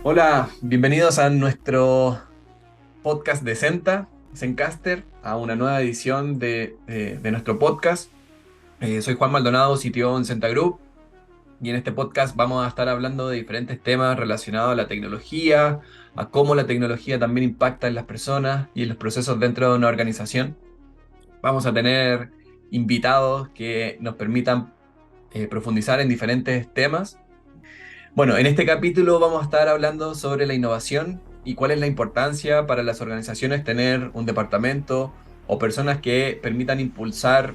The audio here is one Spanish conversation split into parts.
Hola, bienvenidos a nuestro podcast de Zencaster, a una nueva edición de nuestro podcast. Soy Juan Maldonado, CTO en Zenta Group, y en este podcast vamos a estar hablando de diferentes temas relacionados a la tecnología, a cómo la tecnología también impacta en las personas y en los procesos dentro de una organización. Vamos a tener invitados que nos permitan profundizar en diferentes temas. Bueno, en este capítulo vamos a estar hablando sobre la innovación y cuál es la importancia para las organizaciones tener un departamento o personas que permitan impulsar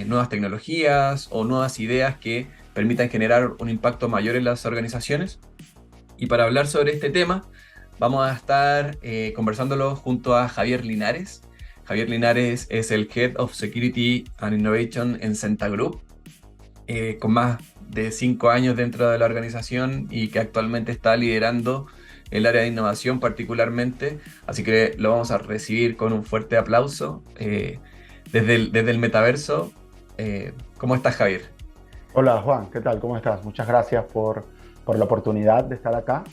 nuevas tecnologías o nuevas ideas que permitan generar un impacto mayor en las organizaciones. Y para hablar sobre este tema, vamos a estar conversándolo junto a Javier Linares. Javier Linares es el Head of Security and Innovation en Centa Group, con más de 5 años dentro de la organización y que actualmente está liderando el área de innovación particularmente. Así que lo vamos a recibir con un fuerte aplauso desde el metaverso. ¿Cómo estás, Javier? Hola Juan, ¿qué tal? ¿Cómo estás? Muchas gracias por la oportunidad de estar acá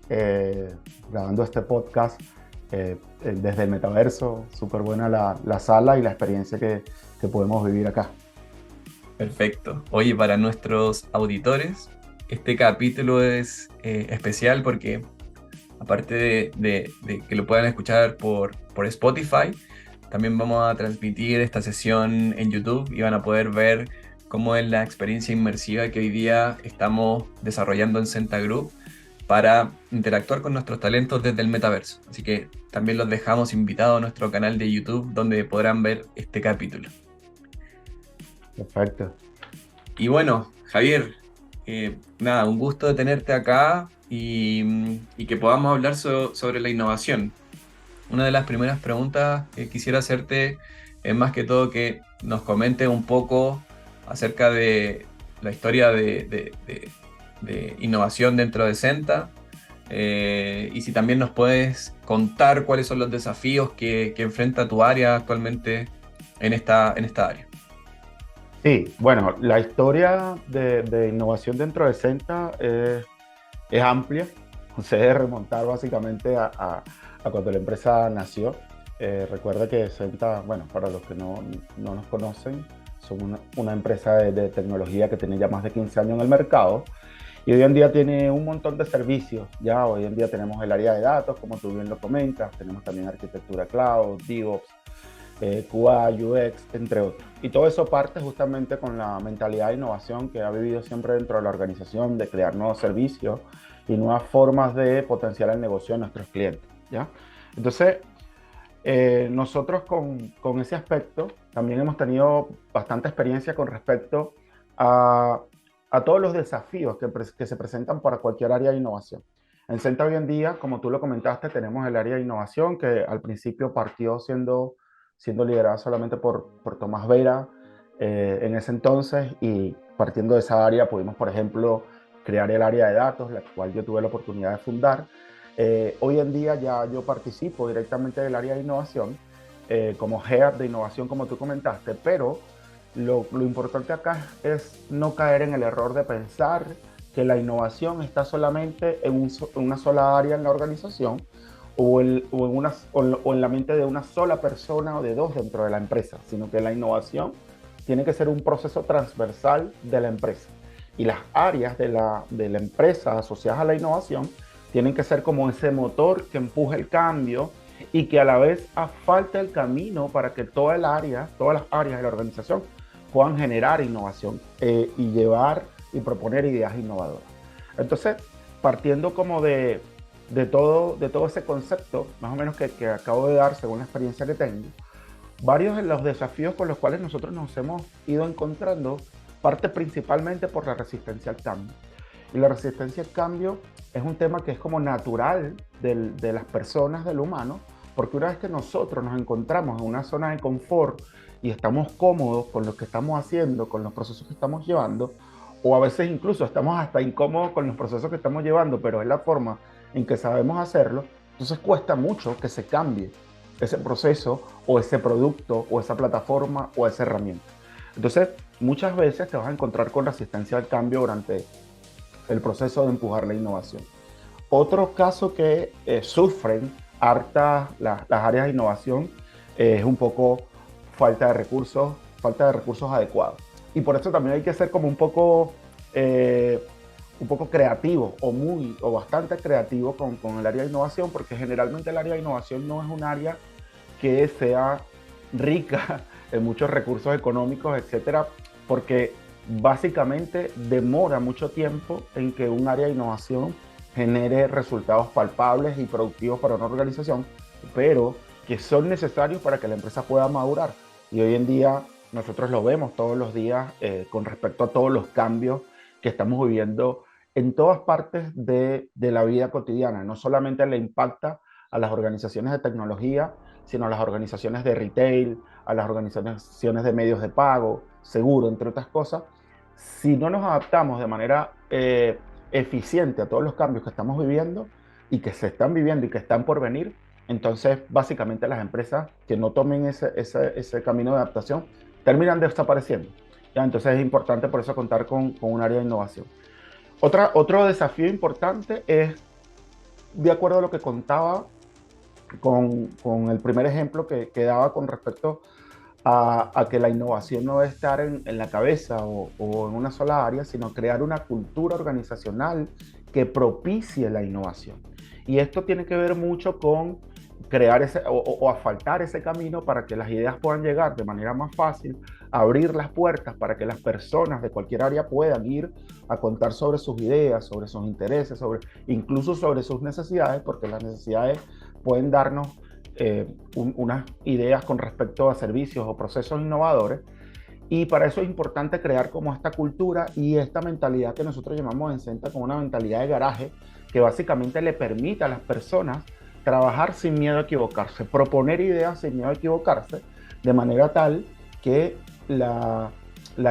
eh, grabando este podcast desde el metaverso. Súper buena la sala y la experiencia que podemos vivir acá. Perfecto. Oye, para nuestros auditores, este capítulo es especial porque aparte de que lo puedan escuchar por Spotify, también vamos a transmitir esta sesión en YouTube y van a poder ver cómo es la experiencia inmersiva que hoy día estamos desarrollando en Centa Group para interactuar con nuestros talentos desde el metaverso. Así que también los dejamos invitados a nuestro canal de YouTube donde podrán ver este capítulo. Perfecto. Y bueno, Javier, nada, un gusto de tenerte acá y que podamos hablar sobre la innovación. Una de las primeras preguntas que quisiera hacerte es más que todo que nos comentes un poco acerca de la historia de innovación dentro de Senta, y si también nos puedes contar cuáles son los desafíos que enfrenta tu área actualmente en esta área. Sí, bueno, la historia de innovación dentro de Senta es amplia. Se debe remontar básicamente a cuando la empresa nació. Recuerda que Senta, bueno, para los que no nos conocen, son una empresa de tecnología que tiene ya más de 15 años en el mercado y hoy en día tiene un montón de servicios. Ya hoy en día tenemos el área de datos, como tú bien lo comentas, tenemos también arquitectura cloud, DevOps, QA, UX, entre otros. Y todo eso parte justamente con la mentalidad de innovación que ha vivido siempre dentro de la organización, de crear nuevos servicios y nuevas formas de potenciar el negocio de nuestros clientes, ¿ya? Entonces, nosotros con ese aspecto también hemos tenido bastante experiencia con respecto a, a todos los desafíos que se presentan para cualquier área de innovación. En Centa hoy en día, como tú lo comentaste, tenemos el área de innovación que al principio partió siendo liderada solamente por Tomás Vera en ese entonces, y partiendo de esa área pudimos, por ejemplo, crear el área de datos, la cual yo tuve la oportunidad de fundar. Hoy en día ya yo participo directamente del área de innovación como Head de innovación, como tú comentaste, pero lo importante acá es no caer en el error de pensar que la innovación está solamente en una sola área en la organización o en la mente de una sola persona o de dos dentro de la empresa, sino que la innovación tiene que ser un proceso transversal de la empresa. Y las áreas de la empresa asociadas a la innovación tienen que ser como ese motor que empuje el cambio y que a la vez asfalta el camino para que todas las áreas de la organización puedan generar innovación y llevar y proponer ideas innovadoras. Entonces, partiendo como de todo ese concepto, más o menos que acabo de dar según la experiencia que tengo, varios de los desafíos con los cuales nosotros nos hemos ido encontrando parte principalmente por la resistencia al cambio. Y la resistencia al cambio es un tema que es como natural de las personas, del humano, porque una vez que nosotros nos encontramos en una zona de confort y estamos cómodos con lo que estamos haciendo, con los procesos que estamos llevando, o a veces incluso estamos hasta incómodos con los procesos que estamos llevando, pero es la forma en que sabemos hacerlo, entonces cuesta mucho que se cambie ese proceso o ese producto o esa plataforma o esa herramienta. Entonces, muchas veces te vas a encontrar con resistencia al cambio durante el proceso de empujar la innovación. Otro caso que sufren hartas las áreas de innovación es un poco falta de recursos adecuados. Y por eso también hay que ser como un poco creativo o bastante creativo con el área de innovación, porque generalmente el área de innovación no es un área que sea rica en muchos recursos económicos, etcétera, porque básicamente demora mucho tiempo en que un área de innovación genere resultados palpables y productivos para una organización, pero que son necesarios para que la empresa pueda madurar. Y hoy en día nosotros lo vemos todos los días con respecto a todos los cambios que estamos viviendo en todas partes de la vida cotidiana. No solamente le impacta a las organizaciones de tecnología, sino a las organizaciones de retail, a las organizaciones de medios de pago, seguro, entre otras cosas. Si no nos adaptamos de manera eficiente a todos los cambios que estamos viviendo y que se están viviendo y que están por venir, entonces básicamente las empresas que no tomen ese camino de adaptación terminan desapareciendo. ¿Ya? Entonces es importante por eso contar con un área de innovación. Otro desafío importante es, de acuerdo a lo que contaba con el primer ejemplo que daba con respecto a que la innovación no debe estar en la cabeza o en una sola área, sino crear una cultura organizacional que propicie la innovación. Y esto tiene que ver mucho con crear o asfaltar ese camino para que las ideas puedan llegar de manera más fácil, abrir las puertas para que las personas de cualquier área puedan ir a contar sobre sus ideas, sobre sus intereses, incluso sobre sus necesidades, porque las necesidades pueden darnos unas ideas con respecto a servicios o procesos innovadores. Y para eso es importante crear como esta cultura y esta mentalidad que nosotros llamamos en Senta como una mentalidad de garaje, que básicamente le permite a las personas trabajar sin miedo a equivocarse, proponer ideas sin miedo a equivocarse, de manera tal que la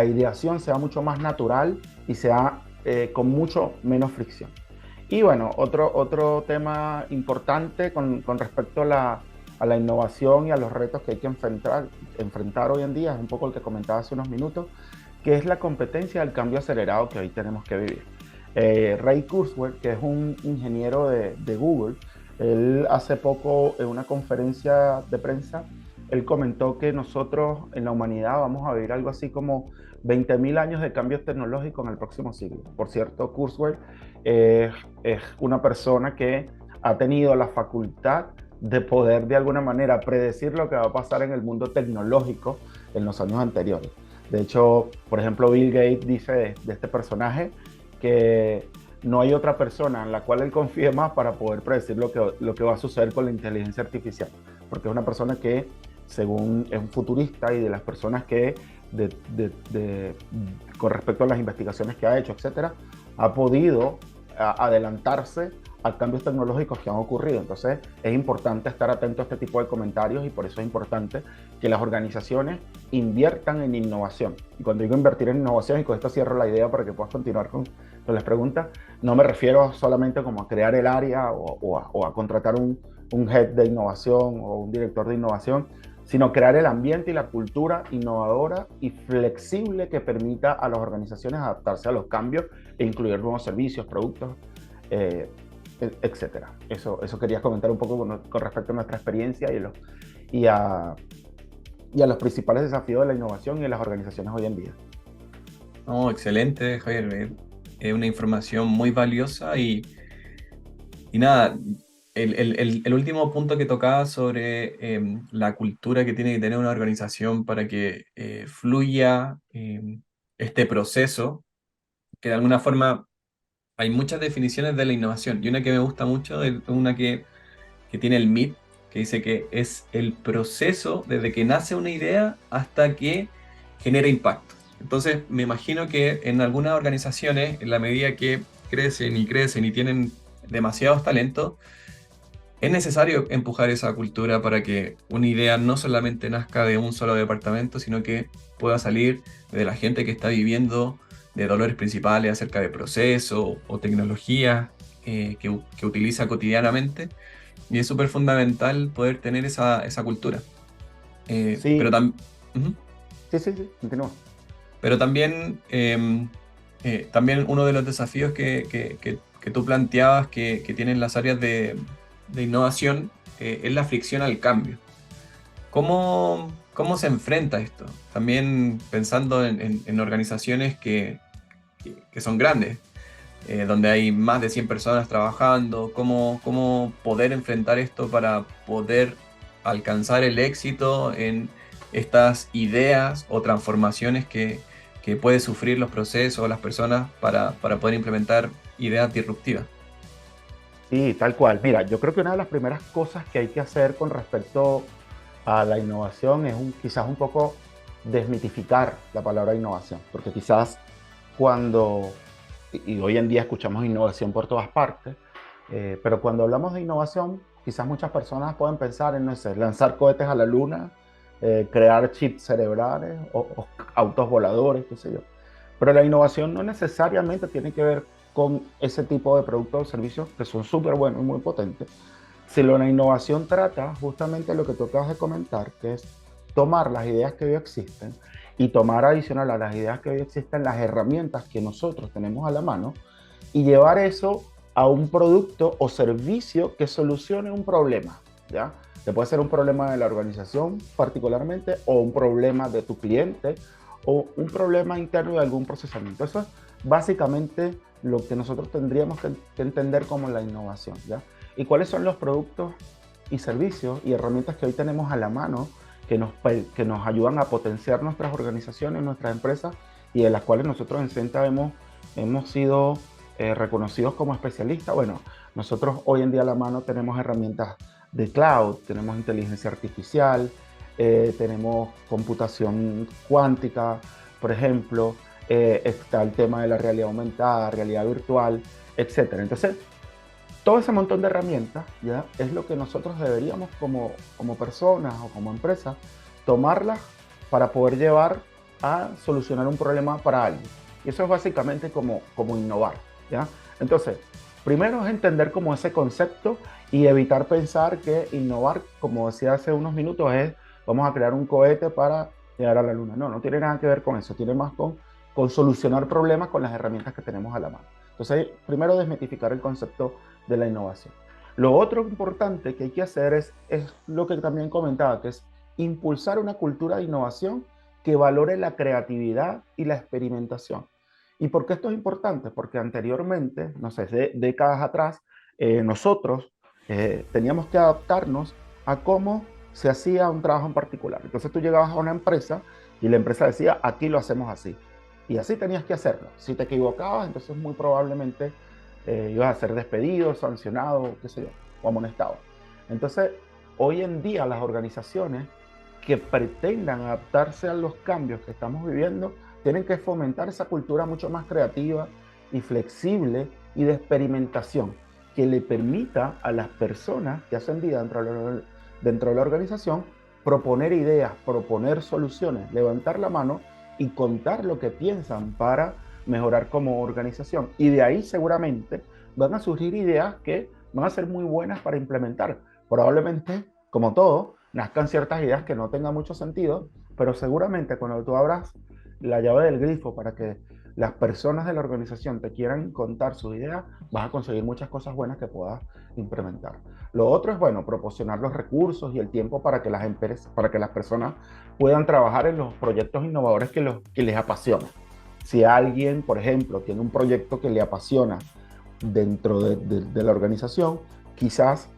ideación sea mucho más natural y sea con mucho menos fricción. Y bueno, otro tema importante con respecto a la innovación y a los retos que hay que enfrentar hoy en día es un poco el que comentaba hace unos minutos, que es la competencia del cambio acelerado que hoy tenemos que vivir. Ray Kurzweil, que es un ingeniero de Google, él hace poco en una conferencia de prensa, él comentó que nosotros en la humanidad vamos a vivir algo así como 20.000 años de cambios tecnológicos en el próximo siglo. Por cierto, Kurzweil es una persona que ha tenido la facultad de poder de alguna manera predecir lo que va a pasar en el mundo tecnológico en los años anteriores. De hecho, por ejemplo, Bill Gates dice de este personaje que no hay otra persona en la cual él confíe más para poder predecir lo que va a suceder con la inteligencia artificial, porque es una persona que, según es un futurista y de las personas que, con respecto a las investigaciones que ha hecho, etcétera, ha podido adelantarse a cambios tecnológicos que han ocurrido. Entonces es importante estar atento a este tipo de comentarios y por eso es importante que las organizaciones inviertan en innovación. Y cuando digo invertir en innovación, y con esto cierro la idea para que puedas continuar con las preguntas, no me refiero solamente como a crear el área o a contratar un head de innovación o un director de innovación, sino crear el ambiente y la cultura innovadora y flexible que permita a las organizaciones adaptarse a los cambios e incluir nuevos servicios, productos, etcétera. Eso quería comentar un poco con respecto a nuestra experiencia y a los principales desafíos de la innovación y en las organizaciones hoy en día. No, excelente, Javier. Es una información muy valiosa y nada, el último punto que tocaba sobre la cultura que tiene que tener una organización para que fluya este proceso, que de alguna forma hay muchas definiciones de la innovación y una que me gusta mucho es una que tiene el MIT, que dice que es el proceso desde que nace una idea hasta que genera impacto. Entonces, me imagino que en algunas organizaciones, en la medida que crecen y tienen demasiados talentos, es necesario empujar esa cultura para que una idea no solamente nazca de un solo departamento, sino que pueda salir de la gente que está viviendo de dolores principales acerca de procesos o tecnologías que utiliza cotidianamente. Y es súper fundamental poder tener esa cultura. Eh, pero, Sí, tam- Ujú. sí, continúa. Pero también, también uno de los desafíos que que tú planteabas que tienen las áreas de innovación es la fricción al cambio. ¿Cómo se enfrenta esto? También pensando en organizaciones que son grandes, donde hay más de 100 personas trabajando, cómo poder enfrentar esto para poder alcanzar el éxito en estas ideas o transformaciones que puede sufrir los procesos o las personas para poder implementar ideas disruptivas. Sí, tal cual. Mira, yo creo que una de las primeras cosas que hay que hacer con respecto a la innovación es quizás un poco desmitificar la palabra innovación, porque quizás cuando, y hoy en día escuchamos innovación por todas partes, pero cuando hablamos de innovación, quizás muchas personas pueden pensar en, no sé, lanzar cohetes a la luna, crear chips cerebrales o autos voladores, qué sé yo. Pero la innovación no necesariamente tiene que ver con ese tipo de productos o servicios que son súper buenos y muy potentes. Si la innovación trata justamente lo que tú acabas de comentar, que es tomar las ideas que hoy existen y tomar adicional a las ideas que hoy existen las herramientas que nosotros tenemos a la mano y llevar eso a un producto o servicio que solucione un problema, ¿ya? Que puede ser un problema de la organización particularmente o un problema de tu cliente o un problema interno de algún procesamiento. Eso es básicamente lo que nosotros tendríamos que entender como la innovación, ¿ya? ¿Y cuáles son los productos y servicios y herramientas que hoy tenemos a la mano que nos ayudan a potenciar nuestras organizaciones, nuestras empresas y de las cuales nosotros en Centa hemos sido reconocidos como especialistas? Bueno, nosotros hoy en día a la mano tenemos herramientas de cloud, tenemos inteligencia artificial, tenemos computación cuántica, por ejemplo, está el tema de la realidad aumentada, realidad virtual, etcétera. Entonces, todo ese montón de herramientas, ¿ya? Es lo que nosotros deberíamos como personas o como empresas tomarlas para poder llevar a solucionar un problema para alguien. Y eso es básicamente como innovar, ¿ya? Entonces, primero es entender como ese concepto y evitar pensar que innovar, como decía hace unos minutos, es vamos a crear un cohete para llegar a la luna. No, no tiene nada que ver con eso, tiene más con solucionar problemas con las herramientas que tenemos a la mano. Entonces, primero desmitificar el concepto de la innovación. Lo otro importante que hay que hacer es lo que también comentaba, que es impulsar una cultura de innovación que valore la creatividad y la experimentación. ¿Y por qué esto es importante? Porque anteriormente, no sé, décadas atrás, nosotros teníamos que adaptarnos a cómo se hacía un trabajo en particular. Entonces tú llegabas a una empresa y la empresa decía, aquí lo hacemos así. Y así tenías que hacerlo. Si te equivocabas, entonces muy probablemente ibas a ser despedido, sancionado, qué sé yo, o amonestado. Entonces, hoy en día las organizaciones que pretendan adaptarse a los cambios que estamos viviendo tienen que fomentar esa cultura mucho más creativa y flexible y de experimentación que le permita a las personas que hacen vida dentro de la organización proponer ideas, proponer soluciones, levantar la mano y contar lo que piensan para mejorar como organización. Y de ahí seguramente van a surgir ideas que van a ser muy buenas para implementar. Probablemente, como todo, nazcan ciertas ideas que no tengan mucho sentido, pero seguramente cuando tú abras la llave del grifo para que las personas de la organización te quieran contar sus ideas, vas a conseguir muchas cosas buenas que puedas implementar. Lo otro es, bueno, proporcionar los recursos y el tiempo para que las personas puedan trabajar en los proyectos innovadores que les apasionan. Si alguien, por ejemplo, tiene un proyecto que le apasiona dentro de la organización, quizás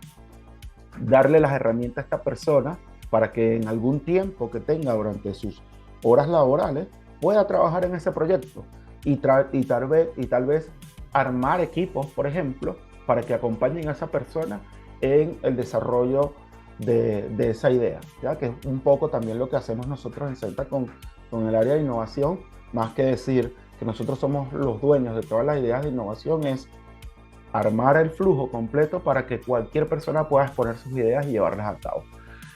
darle las herramientas a esta persona para que en algún tiempo que tenga durante sus horas laborales pueda trabajar en ese proyecto y tal vez armar equipos, por ejemplo, para que acompañen a esa persona en el desarrollo de esa idea, ¿ya? Que es un poco también lo que hacemos nosotros en Centa con el área de innovación. Más que decir que nosotros somos los dueños de todas las ideas de innovación, es armar el flujo completo para que cualquier persona pueda exponer sus ideas y llevarlas a cabo.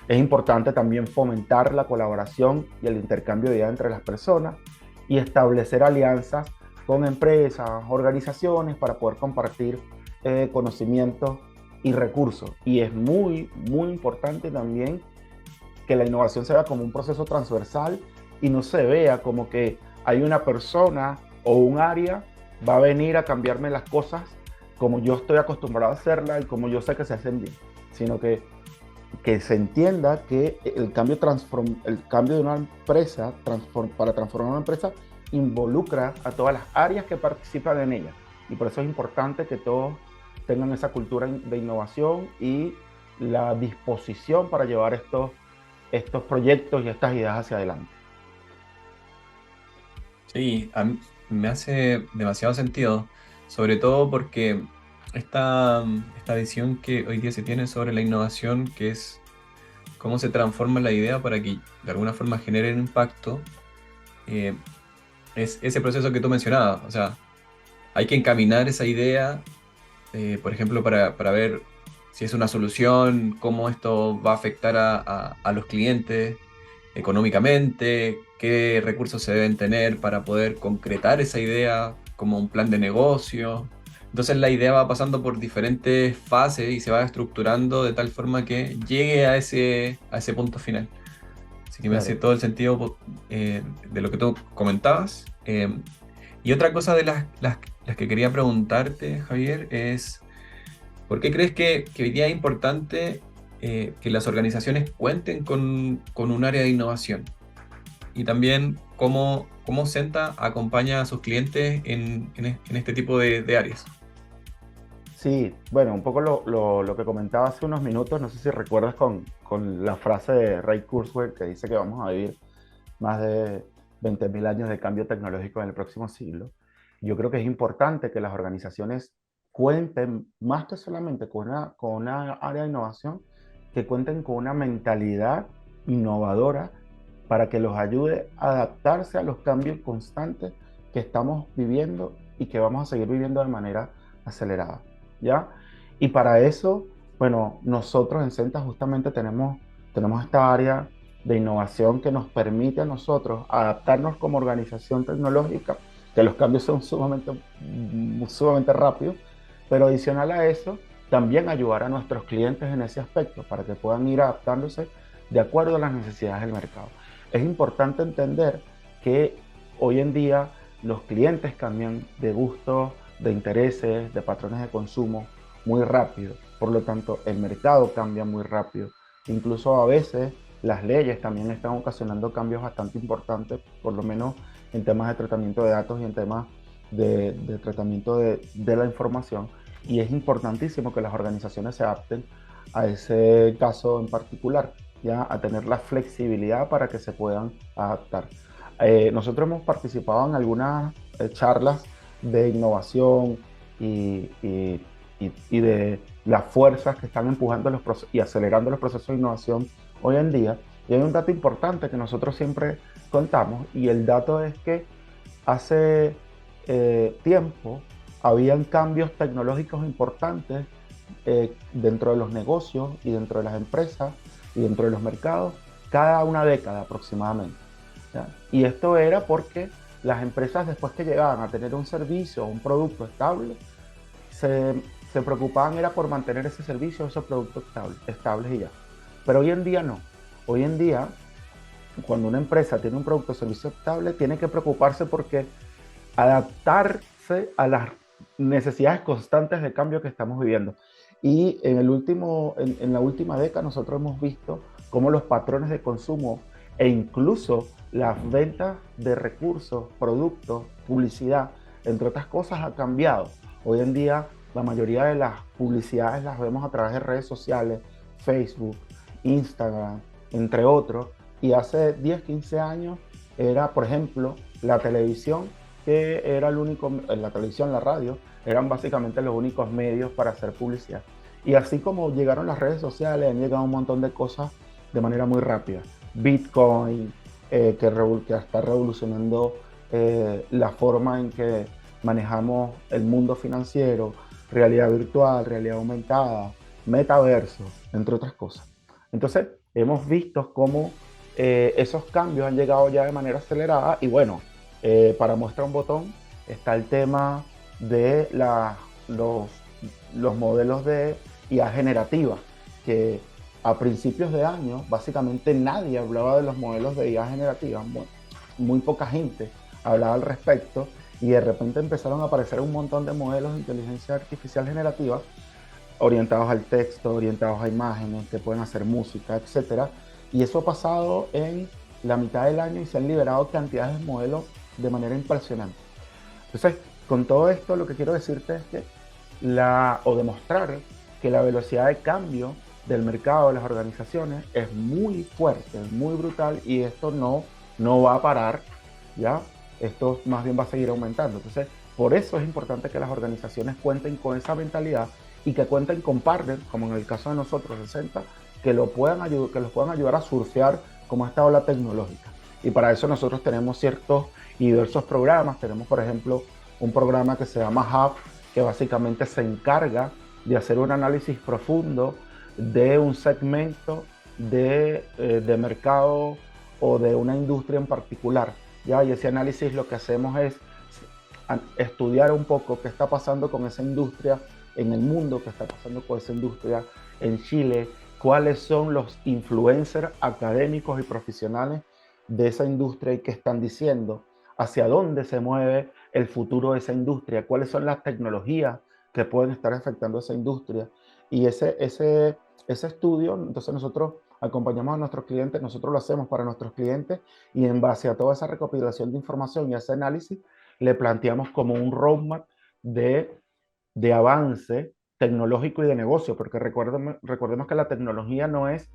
Es importante también fomentar la colaboración y el intercambio de ideas entre las personas y establecer alianzas con empresas, organizaciones para poder compartir conocimientos y recursos. Y es muy, muy importante también que la innovación se vea como un proceso transversal y no se vea como que hay una persona o un área va a venir a cambiarme las cosas como yo estoy acostumbrado a hacerla y como yo sé que se hacen bien, sino que se entienda que el cambio de una empresa para transformar una empresa involucra a todas las áreas que participan en ella. Y por eso es importante que todos tengan esa cultura de innovación y la disposición para llevar estos proyectos y estas ideas hacia adelante. Sí, a mí me hace demasiado sentido, sobre todo porque esta visión que hoy día se tiene sobre la innovación, que es cómo se transforma la idea para que de alguna forma genere un impacto, eh, es ese proceso que tú mencionabas. O sea, hay que encaminar esa idea, por ejemplo, para ver si es una solución, cómo esto va a afectar a los clientes económicamente, qué recursos se deben tener para poder concretar esa idea como un plan de negocio. Entonces la idea va pasando por diferentes fases y se va estructurando de tal forma que llegue a ese punto final. Así que me hace Claro. todo el sentido de lo que tú comentabas. Y otra cosa de las que quería preguntarte, Javier, es ¿por qué crees que hoy día es importante que las organizaciones cuenten con un área de innovación? Y también cómo Senta acompaña a sus clientes en este tipo de áreas. Sí, bueno, un poco lo que comentaba hace unos minutos, no sé si recuerdas con la frase de Ray Kurzweil que dice que vamos a vivir más de 20.000 años de cambio tecnológico en el próximo siglo. Yo creo que es importante que las organizaciones cuenten más que solamente con una área de innovación, que cuenten con una mentalidad innovadora para que los ayude a adaptarse a los cambios constantes que estamos viviendo y que vamos a seguir viviendo de manera acelerada, ¿ya? Y para eso, bueno, nosotros en Centa justamente tenemos esta área de innovación que nos permite a nosotros adaptarnos como organización tecnológica, que los cambios son sumamente rápidos, pero adicional a eso, también ayudar a nuestros clientes en ese aspecto para que puedan ir adaptándose de acuerdo a las necesidades del mercado. Es importante entender que hoy en día los clientes cambian de gustos, de intereses, de patrones de consumo muy rápido. Por lo tanto, el mercado cambia muy rápido. Incluso a veces las leyes también están ocasionando cambios bastante importantes, por lo menos en temas de tratamiento de datos y en temas de tratamiento de la información. Y es importantísimo que las organizaciones se adapten a ese caso en particular, ya a tener la flexibilidad para que se puedan adaptar. Nosotros hemos participado en algunas charlas de innovación y de las fuerzas que están empujando y acelerando los procesos de innovación hoy en día. Y hay un dato importante que nosotros siempre contamos, y el dato es que hace tiempo habían cambios tecnológicos importantes dentro de los negocios y dentro de las empresas y dentro de los mercados cada una década aproximadamente, ¿ya? Y esto era porque las empresas, después que llegaban a tener un servicio o un producto estable, se, se preocupaban era por mantener ese servicio o ese producto estables y ya. Pero hoy en día no. Hoy en día, cuando una empresa tiene un producto o servicio estable, tiene que preocuparse porque adaptarse a las necesidades constantes de cambio que estamos viviendo. Y en la última década nosotros hemos visto cómo los patrones de consumo e incluso las ventas de recursos, productos, publicidad, entre otras cosas, ha cambiado. Hoy en día la mayoría de las publicidades las vemos a través de redes sociales, Facebook, Instagram, entre otros. Y hace 10, 15 años era, por ejemplo, la televisión, que era el único, la televisión, la radio, eran básicamente los únicos medios para hacer publicidad. Y así como llegaron las redes sociales, han llegado un montón de cosas de manera muy rápida. Bitcoin, que está revolucionando la forma en que manejamos el mundo financiero, realidad virtual, realidad aumentada, metaverso, entre otras cosas. Entonces, hemos visto cómo esos cambios han llegado ya de manera acelerada y bueno, para muestra un botón está el tema de los modelos de IA generativa, que a principios de año básicamente nadie hablaba de los modelos de IA generativa, muy poca gente hablaba al respecto, y de repente empezaron a aparecer un montón de modelos de inteligencia artificial generativa orientados al texto, orientados a imágenes, que pueden hacer música, etcétera. Y eso ha pasado en la mitad del año y se han liberado cantidades de modelos de manera impresionante. Entonces, con todo esto, lo que quiero decirte es que o demostrar que la velocidad de cambio del mercado de las organizaciones es muy fuerte, muy brutal, y esto no va a parar, ¿ya? Esto más bien va a seguir aumentando. Entonces, por eso es importante que las organizaciones cuenten con esa mentalidad y que cuenten con partners, como en el caso de nosotros, de Senta, que los puedan ayudar a surfear como esta ola tecnológica. Y para eso nosotros tenemos ciertos y diversos programas. Tenemos, por ejemplo, un programa que se llama Hub, que básicamente se encarga de hacer un análisis profundo de un segmento de mercado o de una industria en particular, ¿ya? Y ese análisis lo que hacemos es estudiar un poco qué está pasando con esa industria en el mundo, qué está pasando con esa industria en Chile, cuáles son los influencers académicos y profesionales de esa industria y qué están diciendo, hacia dónde se mueve el futuro de esa industria, cuáles son las tecnologías que pueden estar afectando a esa industria. Y ese estudio, entonces nosotros acompañamos a nuestros clientes, nosotros lo hacemos para nuestros clientes y en base a toda esa recopilación de información y ese análisis, le planteamos como un roadmap de avance tecnológico y de negocio, porque recordemos que la tecnología no es,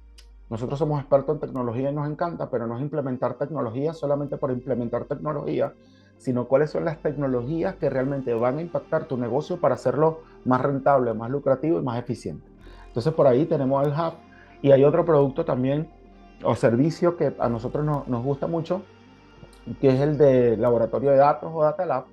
nosotros somos expertos en tecnología y nos encanta, pero no es implementar tecnología solamente por implementar tecnología, sino cuáles son las tecnologías que realmente van a impactar tu negocio para hacerlo más rentable, más lucrativo y más eficiente. Entonces por ahí tenemos el Hub y hay otro producto también o servicio que a nosotros nos gusta mucho, que es el de laboratorio de datos o Data Lab,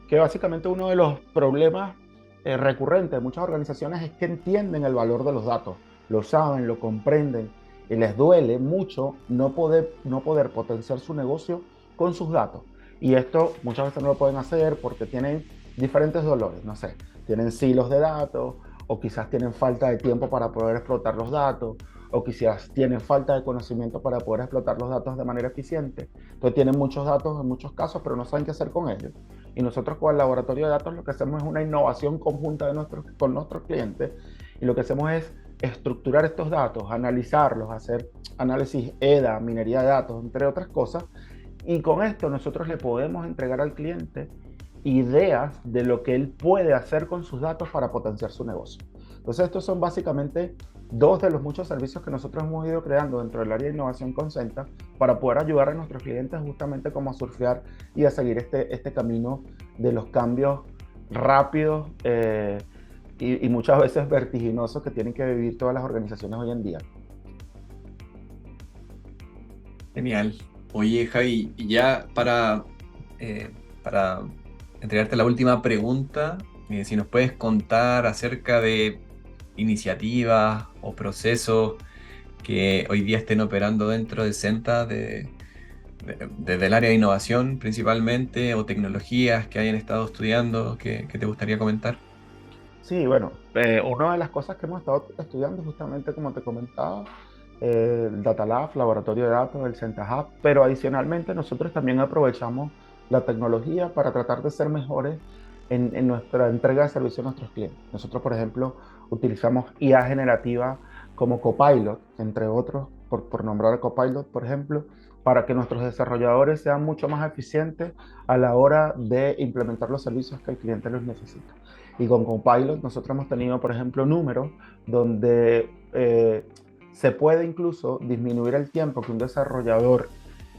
que básicamente uno de los problemas recurrentes de muchas organizaciones es que entienden el valor de los datos, lo saben, lo comprenden, y les duele mucho no poder potenciar su negocio con sus datos. Y esto muchas veces no lo pueden hacer porque tienen diferentes dolores, no sé, tienen silos de datos, o quizás tienen falta de tiempo para poder explotar los datos, o quizás tienen falta de conocimiento para poder explotar los datos de manera eficiente. Entonces tienen muchos datos en muchos casos, pero no saben qué hacer con ellos. Y nosotros con el laboratorio de datos lo que hacemos es una innovación conjunta con nuestros clientes, y lo que hacemos es estructurar estos datos, analizarlos, hacer análisis EDA, minería de datos, entre otras cosas, y con esto nosotros le podemos entregar al cliente ideas de lo que él puede hacer con sus datos para potenciar su negocio. Entonces estos son básicamente dos de los muchos servicios que nosotros hemos ido creando dentro del área de innovación con Senta para poder ayudar a nuestros clientes justamente como a surfear y a seguir este camino de los cambios rápidos y muchas veces vertiginosos que tienen que vivir todas las organizaciones hoy en día. Genial. Oye, Javi, y ya para entregarte la última pregunta, si nos puedes contar acerca de iniciativas o procesos que hoy día estén operando dentro de Senta, desde el área de innovación principalmente, o tecnologías que hayan estado estudiando, que te gustaría comentar. Sí, bueno, una de las cosas que hemos estado estudiando justamente como te comentaba, el Data Lab, laboratorio de datos, el Centa Hub, pero adicionalmente nosotros también aprovechamos la tecnología para tratar de ser mejores en nuestra entrega de servicio a nuestros clientes. Nosotros, por ejemplo, utilizamos IA generativa como Copilot, entre otros, por nombrar a Copilot, por ejemplo, para que nuestros desarrolladores sean mucho más eficientes a la hora de implementar los servicios que el cliente los necesita. Y con Copilot nosotros hemos tenido, por ejemplo, números donde se puede incluso disminuir el tiempo que un desarrollador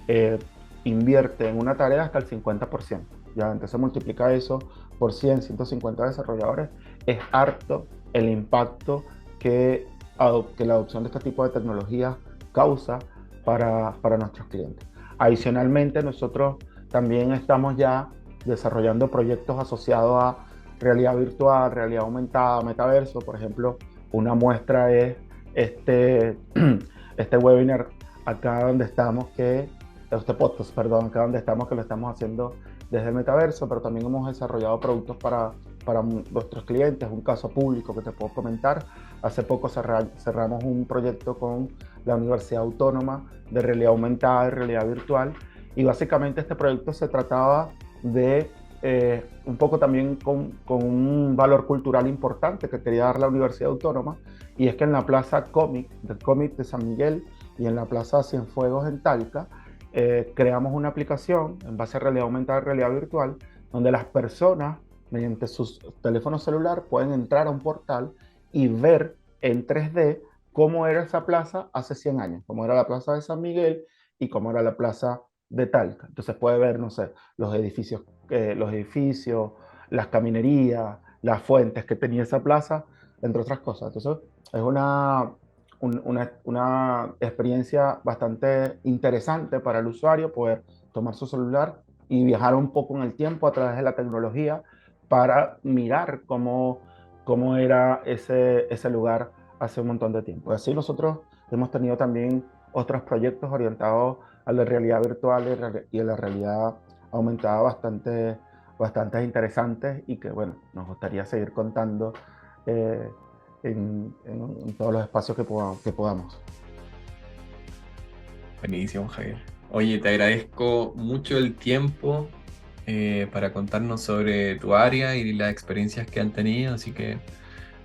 eh, invierte en una tarea hasta el 50%. ¿Ya? Entonces multiplica eso por 100, 150 desarrolladores. Es harto el impacto que la adopción de este tipo de tecnologías causa para nuestros clientes. Adicionalmente, nosotros también estamos ya desarrollando proyectos asociados a realidad virtual, realidad aumentada, metaverso. Por ejemplo, una muestra es este webinar acá donde estamos, este podcast, perdón, acá donde estamos, que lo estamos haciendo desde el metaverso, pero también hemos desarrollado productos para nuestros clientes. Un caso público que te puedo comentar: hace poco cerramos un proyecto con la Universidad Autónoma de realidad aumentada y realidad virtual, y básicamente este proyecto se trataba de un poco también con un valor cultural importante que quería dar la Universidad Autónoma, y es que en la Plaza Cómic, del Cómic de San Miguel, y en la Plaza Cienfuegos en Talca, creamos una aplicación en base a realidad aumentada y realidad virtual, donde las personas, mediante sus teléfonos celulares, pueden entrar a un portal y ver en 3D cómo era esa plaza hace 100 años, cómo era la plaza de San Miguel y cómo era la plaza de Talca. Entonces puede ver, no sé, los edificios, las caminerías, las fuentes que tenía esa plaza, entre otras cosas. Entonces es una experiencia bastante interesante para el usuario poder tomar su celular y viajar un poco en el tiempo a través de la tecnología para mirar cómo era ese lugar hace un montón de tiempo. Así nosotros hemos tenido también otros proyectos orientados a la realidad virtual y a la realidad aumentada bastante interesantes, y que, bueno, nos gustaría seguir contando eh, en todos los espacios que podamos. Buenísimo, Javier. Oye, te agradezco mucho el tiempo para contarnos sobre tu área y las experiencias que han tenido, así que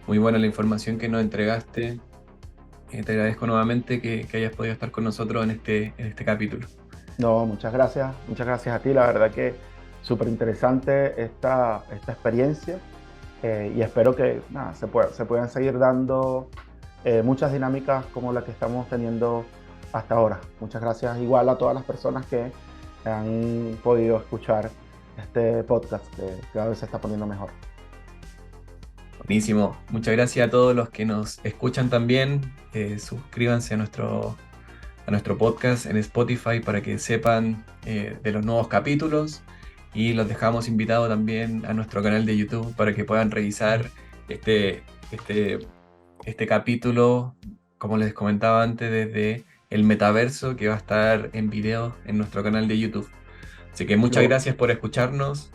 muy buena la información que nos entregaste. Te agradezco nuevamente que hayas podido estar con nosotros en este capítulo. No, muchas gracias a ti. La verdad que súper interesante esta experiencia, y espero que nada, se puedan seguir dando muchas dinámicas como la que estamos teniendo hasta ahora. Muchas gracias igual a todas las personas que han podido escuchar este podcast, que cada vez se está poniendo mejor. Buenísimo. Muchas gracias a todos los que nos escuchan también. Suscríbanse a nuestro podcast en Spotify para que sepan de los nuevos capítulos, y los dejamos invitados también a nuestro canal de YouTube para que puedan revisar este, este, este capítulo, como les comentaba antes, desde el metaverso, que va a estar en video en nuestro canal de YouTube. Así que muchas Lo, gracias por escucharnos.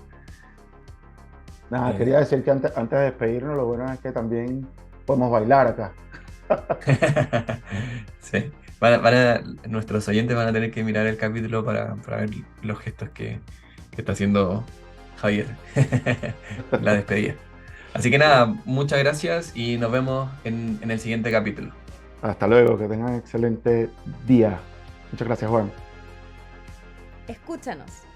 nada, Eh, quería decir que antes de despedirnos, lo bueno es que también podemos bailar acá. Sí. Nuestros oyentes van a tener que mirar el capítulo para ver los gestos que está haciendo Javier en la despedida. Así que nada, muchas gracias y nos vemos en el siguiente capítulo. Hasta luego, que tengan un excelente día. Muchas gracias, Juan. Escúchanos